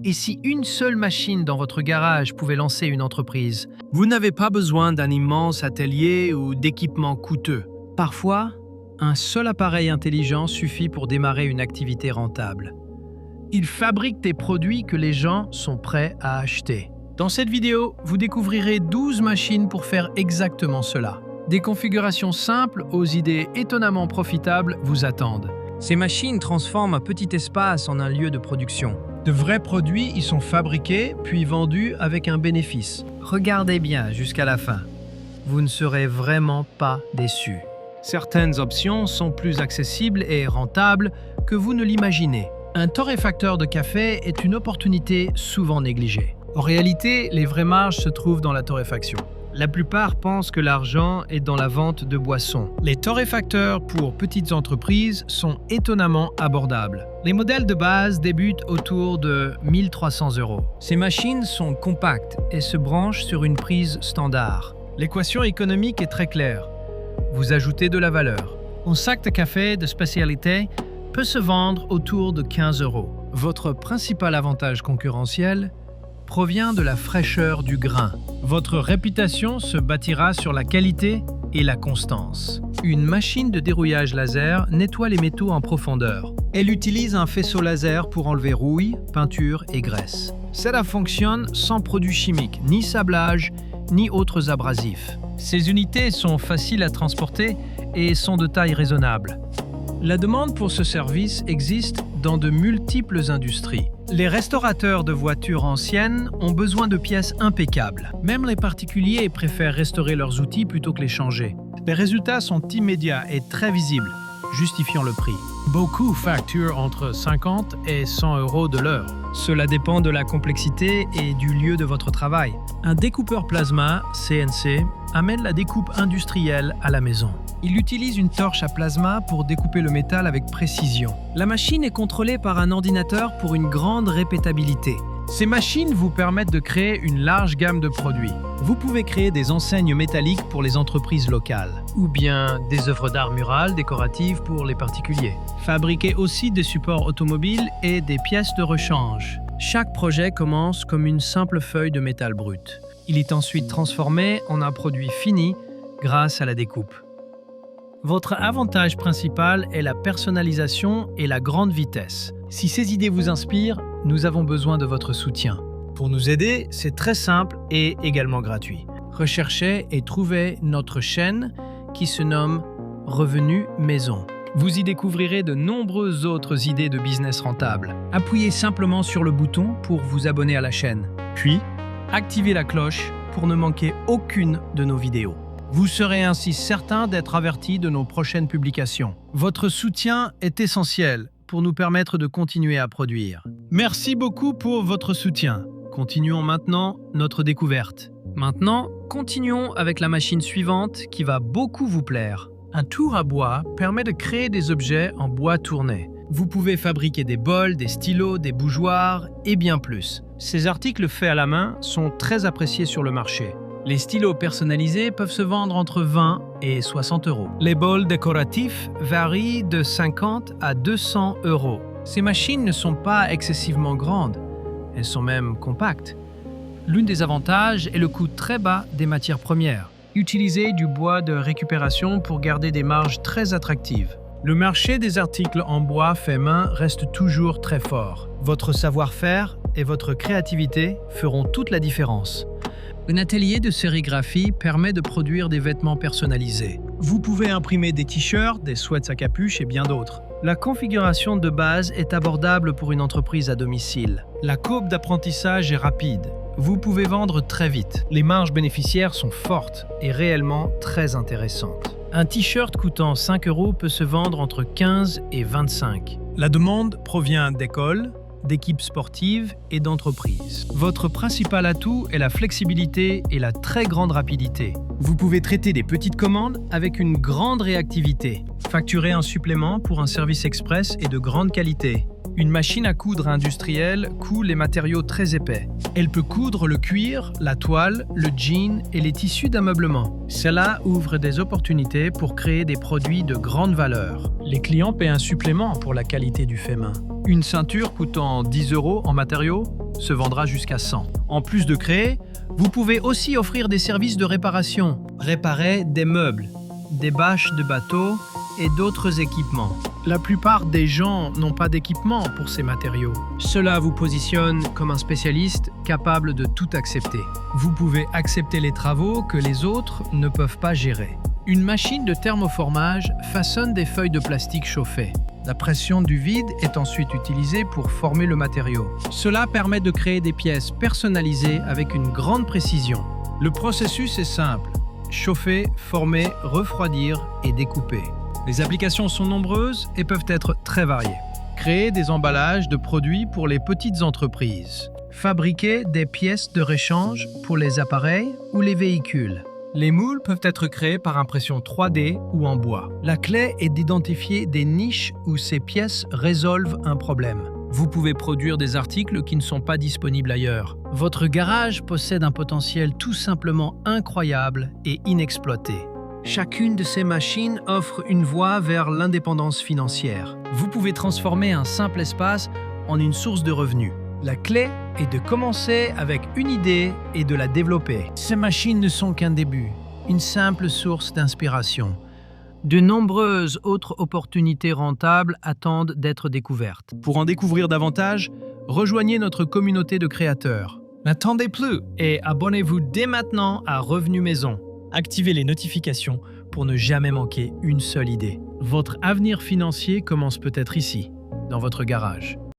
Et si une seule machine dans votre garage pouvait lancer une entreprise? Vous n'avez pas besoin d'un immense atelier ou d'équipements coûteux. Parfois, un seul appareil intelligent suffit pour démarrer une activité rentable. Il fabrique des produits que les gens sont prêts à acheter. Dans cette vidéo, vous découvrirez 12 machines pour faire exactement cela. Des configurations simples aux idées étonnamment profitables vous attendent. Ces machines transforment un petit espace en un lieu de production. De vrais produits y sont fabriqués puis vendus avec un bénéfice. Regardez bien jusqu'à la fin. Vous ne serez vraiment pas déçus. Certaines options sont plus accessibles et rentables que vous ne l'imaginez. Un torréfacteur de café est une opportunité souvent négligée. En réalité, les vraies marges se trouvent dans la torréfaction. La plupart pensent que l'argent est dans la vente de boissons. Les torréfacteurs pour petites entreprises sont étonnamment abordables. Les modèles de base débutent autour de 1 300 €. Ces machines sont compactes et se branchent sur une prise standard. L'équation économique est très claire. Vous ajoutez de la valeur. Un sac de café de spécialité peut se vendre autour de 15 €. Votre principal avantage concurrentiel provient de la fraîcheur du grain. Votre réputation se bâtira sur la qualité et la constance. Une machine de dérouillage laser nettoie les métaux en profondeur. Elle utilise un faisceau laser pour enlever rouille, peinture et graisse. Cela fonctionne sans produits chimiques, ni sablage, ni autres abrasifs. Ces unités sont faciles à transporter et sont de taille raisonnable. La demande pour ce service existe dans de multiples industries. Les restaurateurs de voitures anciennes ont besoin de pièces impeccables. Même les particuliers préfèrent restaurer leurs outils plutôt que les changer. Les résultats sont immédiats et très visibles, justifiant le prix. Beaucoup facturent entre 50 et 100 € de l'heure. Cela dépend de la complexité et du lieu de votre travail. Un découpeur plasma, CNC, amène la découpe industrielle à la maison. Il utilise une torche à plasma pour découper le métal avec précision. La machine est contrôlée par un ordinateur pour une grande répétabilité. Ces machines vous permettent de créer une large gamme de produits. Vous pouvez créer des enseignes métalliques pour les entreprises locales, ou bien des œuvres d'art murales décoratives pour les particuliers. Fabriquez aussi des supports automobiles et des pièces de rechange. Chaque projet commence comme une simple feuille de métal brut. Il est ensuite transformé en un produit fini grâce à la découpe. Votre avantage principal est la personnalisation et la grande vitesse. Si ces idées vous inspirent, nous avons besoin de votre soutien. Pour nous aider, c'est très simple et également gratuit. Recherchez et trouvez notre chaîne qui se nomme Revenu Maison. Vous y découvrirez de nombreuses autres idées de business rentables. Appuyez simplement sur le bouton pour vous abonner à la chaîne. Puis, activez la cloche pour ne manquer aucune de nos vidéos. Vous serez ainsi certain d'être averti de nos prochaines publications. Votre soutien est essentiel pour nous permettre de continuer à produire. Merci beaucoup pour votre soutien. Continuons maintenant notre découverte. Maintenant, continuons avec la machine suivante qui va beaucoup vous plaire. Un tour à bois permet de créer des objets en bois tourné. Vous pouvez fabriquer des bols, des stylos, des bougeoirs et bien plus. Ces articles faits à la main sont très appréciés sur le marché. Les stylos personnalisés peuvent se vendre entre 20 et 60 €. Les bols décoratifs varient de 50 à 200 €. Ces machines ne sont pas excessivement grandes, elles sont même compactes. L'un des avantages est le coût très bas des matières premières. Utilisez du bois de récupération pour garder des marges très attractives. Le marché des articles en bois fait main reste toujours très fort. Votre savoir-faire et votre créativité feront toute la différence. Un atelier de sérigraphie permet de produire des vêtements personnalisés. Vous pouvez imprimer des t-shirts, des sweats à capuche et bien d'autres. La configuration de base est abordable pour une entreprise à domicile. La courbe d'apprentissage est rapide. Vous pouvez vendre très vite. Les marges bénéficiaires sont fortes et réellement très intéressantes. Un t-shirt coûtant 5 € peut se vendre entre 15 et 25. La demande provient d'écoles, d'équipes sportives et d'entreprises. Votre principal atout est la flexibilité et la très grande rapidité. Vous pouvez traiter des petites commandes avec une grande réactivité. Facturer un supplément pour un service express et de grande qualité. Une machine à coudre industrielle coud les matériaux très épais. Elle peut coudre le cuir, la toile, le jean et les tissus d'ameublement. Cela ouvre des opportunités pour créer des produits de grande valeur. Les clients paient un supplément pour la qualité du fait main. Une ceinture coûtant 10 € en matériaux se vendra jusqu'à 100. En plus de créer, vous pouvez aussi offrir des services de réparation. Réparer des meubles, des bâches de bateaux et d'autres équipements. La plupart des gens n'ont pas d'équipement pour ces matériaux. Cela vous positionne comme un spécialiste capable de tout accepter. Vous pouvez accepter les travaux que les autres ne peuvent pas gérer. Une machine de thermoformage façonne des feuilles de plastique chauffées. La pression du vide est ensuite utilisée pour former le matériau. Cela permet de créer des pièces personnalisées avec une grande précision. Le processus est simple: chauffer, former, refroidir et découper. Les applications sont nombreuses et peuvent être très variées. Créer des emballages de produits pour les petites entreprises. Fabriquer des pièces de réchange pour les appareils ou les véhicules. Les moules peuvent être créés par impression 3D ou en bois. La clé est d'identifier des niches où ces pièces résolvent un problème. Vous pouvez produire des articles qui ne sont pas disponibles ailleurs. Votre garage possède un potentiel tout simplement incroyable et inexploité. Chacune de ces machines offre une voie vers l'indépendance financière. Vous pouvez transformer un simple espace en une source de revenus. La clé est de commencer avec une idée et de la développer. Ces machines ne sont qu'un début, une simple source d'inspiration. De nombreuses autres opportunités rentables attendent d'être découvertes. Pour en découvrir davantage, rejoignez notre communauté de créateurs. N'attendez plus et abonnez-vous dès maintenant à Revenu Maison. Activez les notifications pour ne jamais manquer une seule idée. Votre avenir financier commence peut-être ici, dans votre garage.